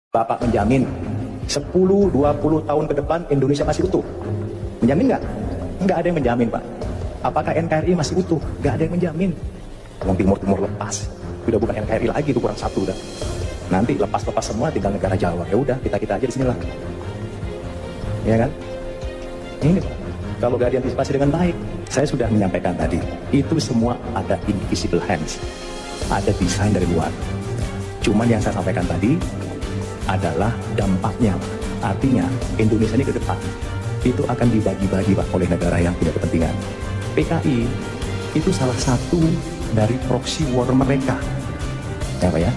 Bapak menjamin 10-20 tahun ke depan Indonesia masih utuh? Menjamin nggak? Nggak ada yang menjamin, Pak. Apakah NKRI masih utuh? Nggak ada yang menjamin. Yang timur lepas. Udah bukan NKRI lagi, itu kurang satu udah. Nanti lepas semua tinggal negara Jawa. Ya udah, kita aja di sinilah. Ya kan? Ini Pak. Kalau nggak diantisipasi dengan baik, saya sudah menyampaikan tadi, itu semua ada invisible hands. Ada desain dari luar. Cuman yang saya sampaikan tadi adalah dampaknya. Artinya Indonesia ini ke depan itu akan dibagi-bagi Pak oleh negara yang punya kepentingan. PKI itu salah satu dari proxy war mereka. Ya Pak ya.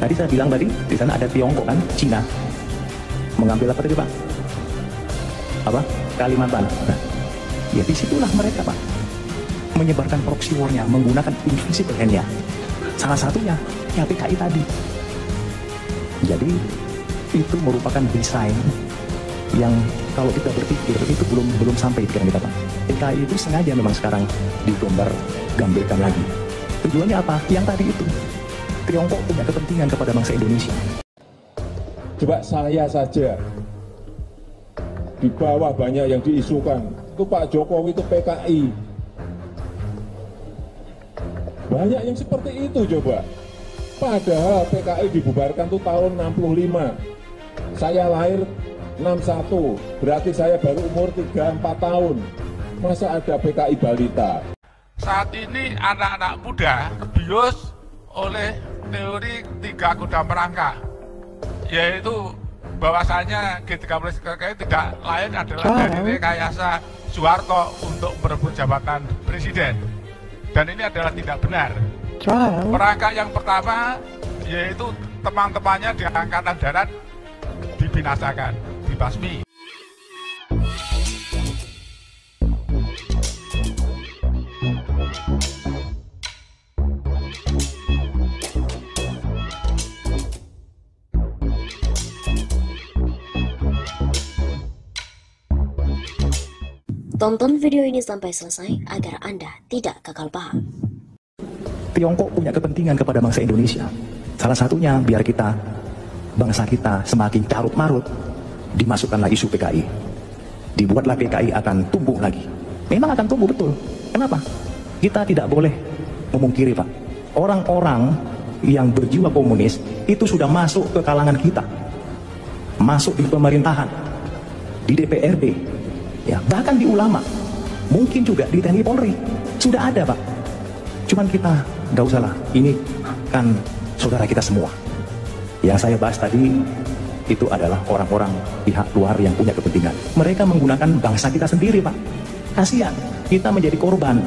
Tadi saya bilang tadi di sana ada Tiongkok kan, Cina mengambil apa tadi Pak? Apa? Kalimantan. Nah, ya disitulah mereka Pak menyebarkan proxy war-nya menggunakan invisible hand-nya. Salah satunya ya PKI tadi. Jadi itu merupakan desain yang kalau kita berpikir itu belum sampai pikiran kita Pak. PKI itu sengaja memang sekarang digambar-gambirkan lagi. Tujuannya apa? Yang tadi itu. Tiongkok punya kepentingan kepada bangsa Indonesia. Coba saya saja di bawah banyak yang diisukan. Itu Pak Jokowi itu PKI. Banyak yang seperti itu coba. Padahal PKI dibubarkan tuh tahun 65. Saya lahir 61, berarti saya baru umur 3-4 tahun. Masa ada PKI balita? Saat ini anak-anak muda terbius oleh teori 3 kuda merangkak, yaitu bahwasanya G30 tidak lain adalah dari rekayasa Soeharto untuk merebut jabatan presiden. Dan ini adalah tidak benar. Merangkak yang pertama yaitu teman-temannya di Angkatan Darat dibinasakan, dibasmi. Tonton video ini sampai selesai agar Anda tidak gagal paham. Tiongkok punya kepentingan kepada bangsa Indonesia. Salah satunya biar kita, bangsa kita semakin carut-marut, dimasukkanlah isu PKI. Dibuatlah PKI akan tumbuh lagi. Memang akan tumbuh betul. Kenapa? Kita tidak boleh memungkiri Pak. Orang-orang yang berjiwa komunis itu sudah masuk ke kalangan kita. Masuk di pemerintahan, di DPRD, ya, bahkan di ulama, mungkin juga di TNI Polri. Sudah ada Pak. Cuman kita nggak usah lah, ini kan saudara kita semua. Yang saya bahas tadi itu adalah orang-orang pihak luar yang punya kepentingan. Mereka menggunakan bangsa kita sendiri Pak. Kasihan, kita menjadi korban.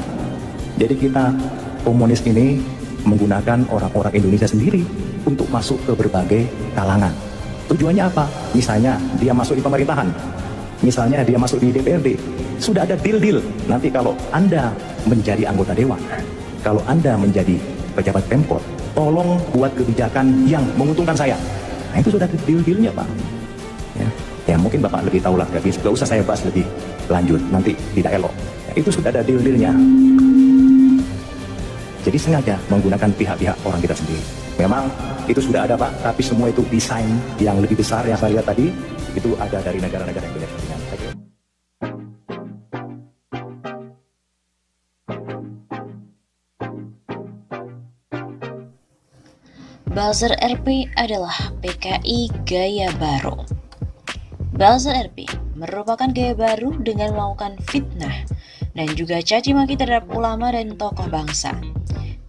Jadi kita komunis ini menggunakan orang-orang Indonesia sendiri untuk masuk ke berbagai kalangan. Tujuannya apa? Misalnya dia masuk di pemerintahan, misalnya dia masuk di DPRD. Sudah ada deal-deal. Nanti kalau Anda menjadi anggota dewan, kalau Anda menjadi pejabat Pemkot, tolong buat kebijakan yang menguntungkan saya. Nah itu sudah ada deal-dealnya Pak. Ya mungkin Bapak lebih tahu lah, gak usah saya bahas lebih lanjut, nanti tidak elok. Ya, itu sudah ada deal-dealnya. Jadi sengaja menggunakan pihak-pihak orang kita sendiri. Memang itu sudah ada Pak, tapi semua itu desain yang lebih besar yang saya lihat tadi, itu ada dari negara-negara yang punya kepentingan. Buzzer RP adalah PKI gaya baru. Buzzer RP merupakan gaya baru dengan melakukan fitnah dan juga caci maki terhadap ulama dan tokoh bangsa.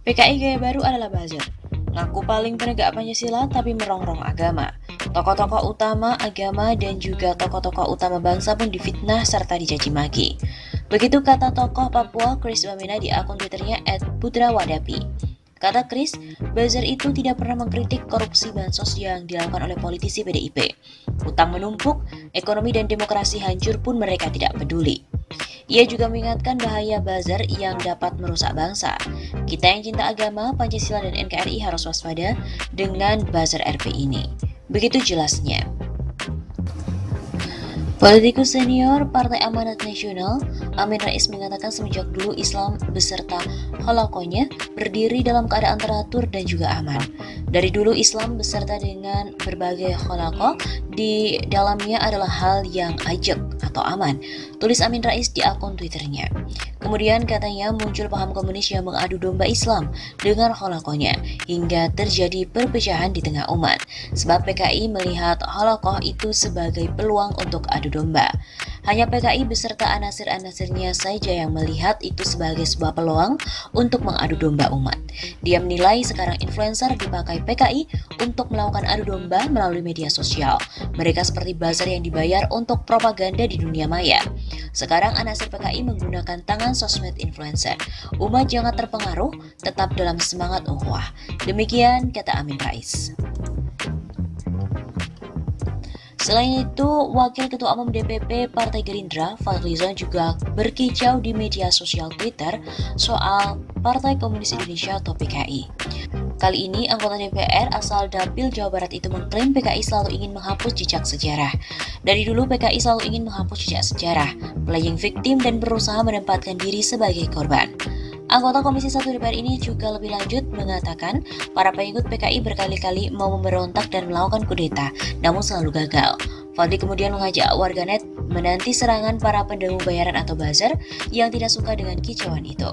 PKI gaya baru adalah buzzer, ngaku paling penegak Pancasila tapi merongrong agama. Tokoh-tokoh utama agama dan juga tokoh-tokoh utama bangsa pun difitnah serta dicaci maki. Begitu kata tokoh Papua Chris Wamena di akun Twitternya @putrawadapi. Kata Chris, buzzer itu tidak pernah mengkritik korupsi bansos yang dilakukan oleh politisi PDIP. Utang menumpuk, ekonomi dan demokrasi hancur pun mereka tidak peduli. Ia juga mengingatkan bahaya buzzer yang dapat merusak bangsa. Kita yang cinta agama, Pancasila dan NKRI harus waspada dengan buzzer RP ini. Begitu jelasnya. Politikus senior Partai Amanat Nasional, Amin Rais mengatakan semenjak dulu Islam beserta halakohnya berdiri dalam keadaan teratur dan juga aman. Dari dulu Islam beserta dengan berbagai halakoh di dalamnya adalah hal yang ajak atau aman, tulis Amin Rais di akun Twitternya. Kemudian katanya muncul paham komunis yang mengadu domba Islam dengan halakohnya hingga terjadi perpecahan di tengah umat. Sebab PKI melihat halakoh itu sebagai peluang untuk adu domba. Hanya PKI beserta anasir-anasirnya saja yang melihat itu sebagai sebuah peluang untuk mengadu domba umat. Dia menilai sekarang influencer dipakai PKI untuk melakukan adu domba melalui media sosial. Mereka seperti buzzer yang dibayar untuk propaganda di dunia maya. Sekarang anasir PKI menggunakan tangan sosmed influencer. Umat jangan terpengaruh, tetap dalam semangat ukhuwah. Demikian kata Amin Rais. Selain itu, Wakil Ketua Umum DPP Partai Gerindra, Fadlizon juga berkicau di media sosial Twitter soal Partai Komunis Indonesia atau PKI. Kali ini, anggota DPR asal Dapil Jawa Barat itu mengklaim PKI selalu ingin menghapus jejak sejarah. Dari dulu PKI selalu ingin menghapus jejak sejarah, playing victim dan berusaha menempatkan diri sebagai korban. Anggota Komisi 1 DPR ini juga lebih lanjut mengatakan para pengikut PKI berkali-kali mau memberontak dan melakukan kudeta, namun selalu gagal. Fadli kemudian mengajak warganet menanti serangan para pendemo bayaran atau buzzer yang tidak suka dengan kicauan itu.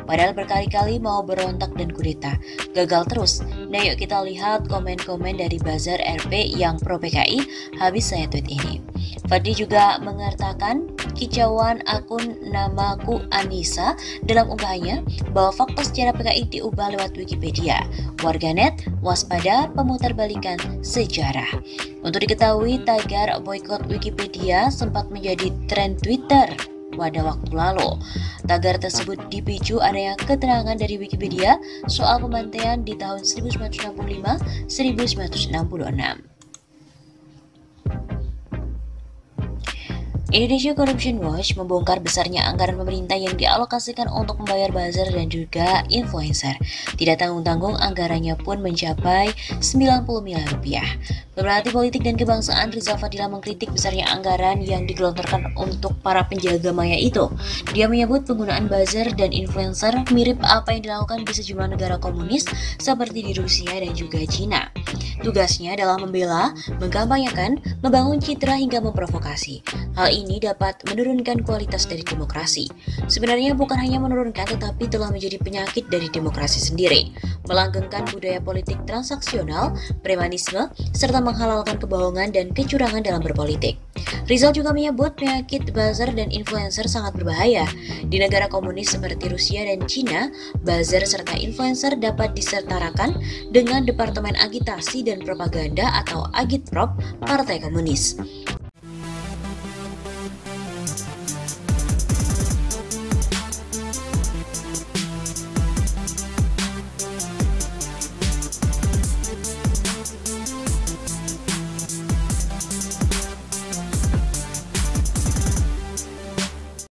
Padahal berkali-kali mau berontak dan kudeta, gagal terus. Nah yuk kita lihat komen-komen dari buzzer RP yang pro PKI habis saya tweet ini. Fadli juga mengatakan kicauan akun namaku Anissa dalam unggahannya bahwa fakta sejarah PKI diubah lewat Wikipedia. Warganet waspada pemutarbalikan sejarah. Untuk diketahui, tagar boykot Wikipedia sempat menjadi tren Twitter pada waktu lalu. Tagar tersebut dipicu adanya keterangan dari Wikipedia soal pembantaian di tahun 1965-1966. Indonesia Corruption Watch membongkar besarnya anggaran pemerintah yang dialokasikan untuk membayar buzzer dan juga influencer. Tidak tanggung-tanggung anggarannya pun mencapai 90 miliar rupiah. Pemerhati politik dan kebangsaan Rizal Fadila mengkritik besarnya anggaran yang digelontorkan untuk para penjaga maya itu. Dia menyebut penggunaan buzzer dan influencer mirip apa yang dilakukan di sejumlah negara komunis seperti di Rusia dan juga Cina. Tugasnya adalah membela, mengkampanyekan, membangun citra hingga memprovokasi. Hal ini dapat menurunkan kualitas dari demokrasi. Sebenarnya bukan hanya menurunkan tetapi telah menjadi penyakit dari demokrasi sendiri, melanggengkan budaya politik transaksional, premanisme, serta menghalalkan kebohongan dan kecurangan dalam berpolitik. Rizal juga menyebut penyakit buzzer dan influencer sangat berbahaya. Di negara komunis seperti Rusia dan Cina, buzzer serta influencer dapat disetarakan dengan Departemen Agitasi dan Propaganda atau Agitprop Partai Komunis.